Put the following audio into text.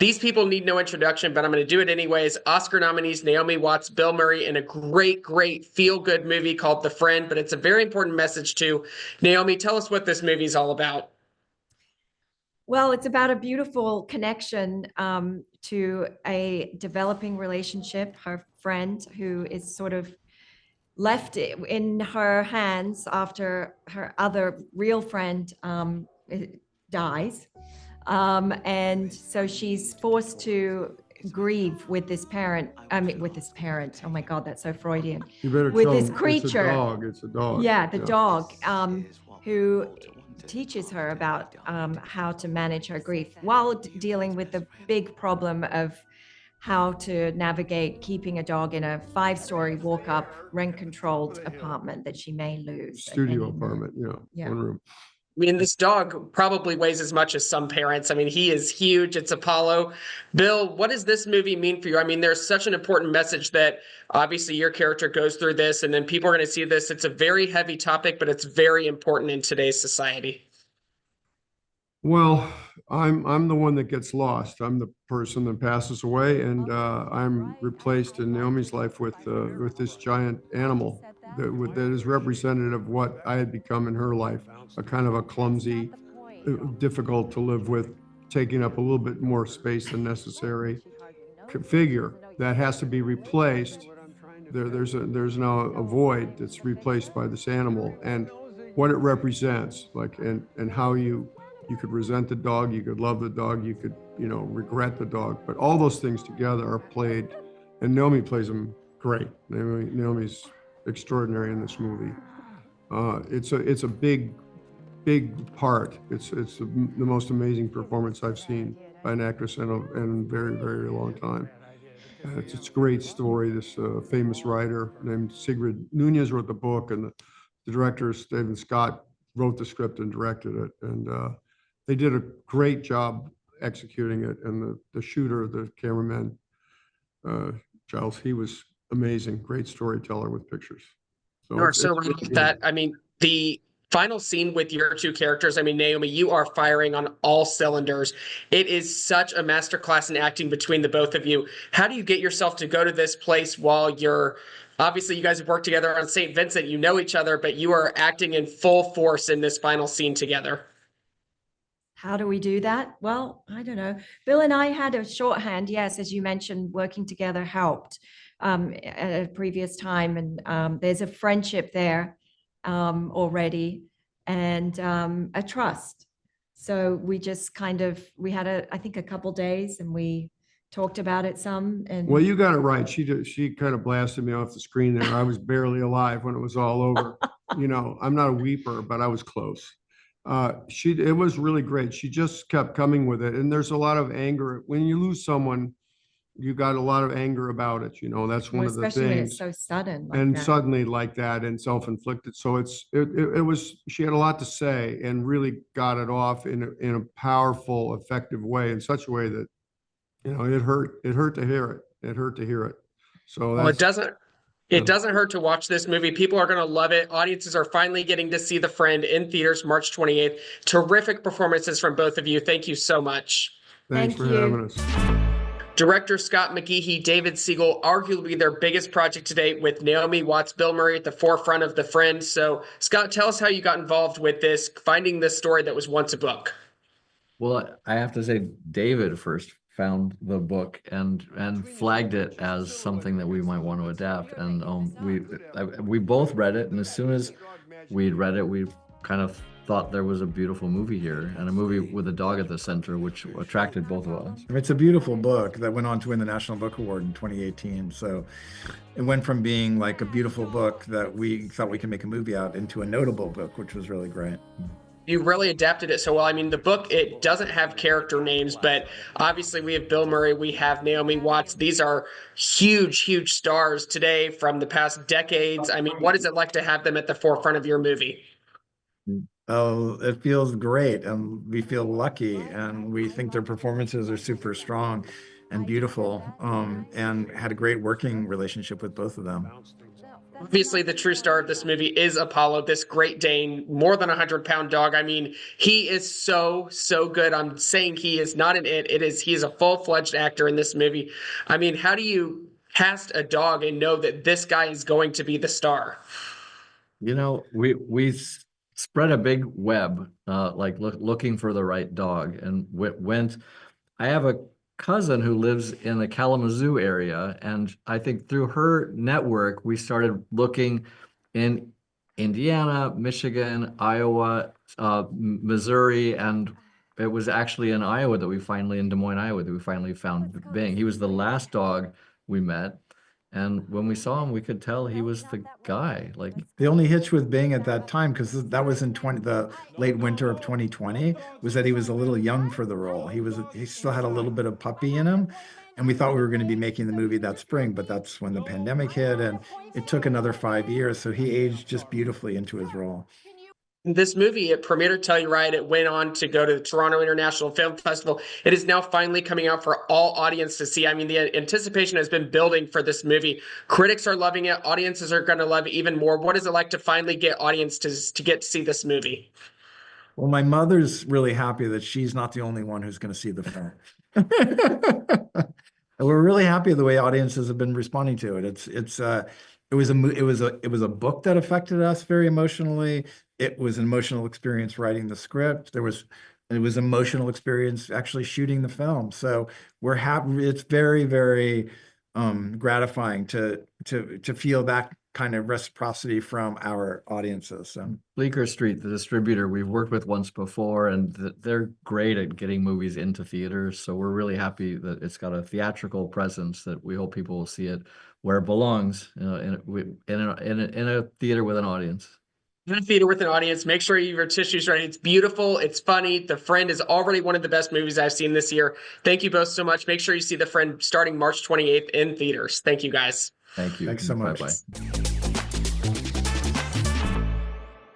These people need no introduction, but I'm going to do it anyways. Oscar nominees Naomi Watts, Bill Murray in a great feel-good movie called The Friend, but it's a very important message too. Naomi, tell us what this movie is all about. Well, it's about a beautiful connection to a developing relationship, her friend who is sort of left in her hands after her other real friend dies. And so she's forced to grieve with this parent. I mean, with this parent. Oh my God, that's so Freudian. You better With tell this them creature. it's a dog. It's a dog. Yeah, the dog, who teaches her about how to manage her grief while dealing with the big problem of how to navigate keeping a dog in a 5-story walk-up rent-controlled apartment that she may lose. Studio apartment, Yeah. One room. I mean, this dog probably weighs as much as some parents. I mean, he is huge. It's Apollo. Bill, what does this movie mean for you? I mean, there's such an important message that obviously your character goes through this, and then people are going to see this. It's a very heavy topic, but it's very important in today's society. Well, I'm the one that gets lost. I'm the person that passes away, and I'm replaced in Naomi's life with this giant animal that is representative of what I had become in her life, a kind of a clumsy, difficult to live with, taking up a little bit more space than necessary figure that has to be replaced. There's now a void that's replaced by this animal, and what it represents, like, and how you could resent the dog, you could love the dog, you could, regret the dog, but all those things together are played, and Naomi plays them great. Naomi's extraordinary in this movie. It's a big part. It's the most amazing performance I've seen by an actress in a very long time. It's a great story. This famous writer named Sigrid Nunez wrote the book, and the director, Stephen Scott, wrote the script and directed it. And they did a great job executing it. And the shooter, the cameraman, Giles, he was amazing. Great storyteller with pictures. You are so right about that. I mean, the final scene with your two characters, I mean, Naomi, you are firing on all cylinders. It is such a masterclass in acting between the both of you. How do you get yourself to go to this place while you're, obviously you guys have worked together on St. Vincent, you know each other, but you are acting in full force in this final scene together? How do we do that? Well, I don't know. Bill and I had a shorthand. Yes, as you mentioned, working together helped at a previous time. And there's a friendship there already, and a trust. So we just we had I think a couple days, and we talked about it some. And well, you got it right. She kind of blasted me off the screen there. I was barely alive when it was all over. I'm not a weeper, but I was close. It was really great. She just kept coming with it. And there's a lot of anger. When you lose someone, you got a lot of anger about it. That's one of the especially when things. it's so sudden. And suddenly like that, and self-inflicted. So it was, she had a lot to say and really got it off in a powerful, effective way, in such a way that, it hurt to hear it. It hurt to hear it. So well, it doesn't hurt to watch this movie. People are going to love it. Audiences are finally getting to see The Friend in theaters March 28th. Terrific performances from both of you. Thank you so much. Thanks for having us. Director Scott McGehee, David Siegel, arguably their biggest project to date, with Naomi Watts, Bill Murray at the forefront of The Friend. So, Scott, tell us how you got involved with this, finding this story that was once a book. Well, I have to say, David first found the book and flagged it as something that we might want to adapt. And we both read it, and as soon as we'd read it, we kind of thought there was a beautiful movie here, and a movie with a dog at the center, which attracted both of us. It's a beautiful book that went on to win the National Book Award in 2018. So it went from being like a beautiful book that we thought we could make a movie out into a notable book, which was really great. You really adapted it so well. I mean, the book, it doesn't have character names, but obviously we have Bill Murray, we have Naomi Watts. These are huge stars today from the past decades. I mean, what is it like to have them at the forefront of your movie? Oh, it feels great, and we feel lucky, and we think their performances are super strong and beautiful, and had a great working relationship with both of them. Obviously, the true star of this movie is Apollo, this Great Dane, more than 100-pound dog. I mean, he is so good. I'm saying he is not an it. He is a full-fledged actor in this movie. I mean, how do you cast a dog and know that this guy is going to be the star? You know, we spread a big web, like looking for the right dog, and went. I have a cousin who lives in the Kalamazoo area, and I think through her network, we started looking in Indiana, Michigan, Iowa, Missouri, and it was actually in Iowa that in Des Moines, Iowa, that we finally found Bing. He was the last dog we met. And when we saw him, we could tell he was the guy. Like, The only hitch with Bing at that time, because that was in the late winter of 2020, was that he was a little young for the role. He still had a little bit of puppy in him, and we thought we were going to be making the movie that spring, but that's when the pandemic hit, and it took another 5 years. So he aged just beautifully into his role. This movie, it premiered at Telluride. It went on to go to the Toronto International Film Festival. It is now finally coming out for all audience to see. I mean, the anticipation has been building for this movie. Critics are loving it. Audiences are going to love it even more. What is it like to finally get audience to get to see this movie? Well, my mother's really happy that she's not the only one who's going to see the film. We're really happy the way audiences have been responding to it. It was a book that affected us very emotionally. It was an emotional experience writing the script. It was emotional experience actually shooting the film. So we're happy. It's very, very gratifying to feel that kind of reciprocity from our audiences. So Bleecker Street, the distributor we've worked with once before, and they're great at getting movies into theaters. So we're really happy that it's got a theatrical presence that we hope people will see it where it belongs, in a theater with an audience. In a theater with an audience, make sure you have your tissues ready. It's beautiful. It's funny. The Friend is already one of the best movies I've seen this year. Thank you both so much. Make sure you see The Friend starting March 28th in theaters. Thank you, guys. Thank you. Thanks so much. Bye-bye.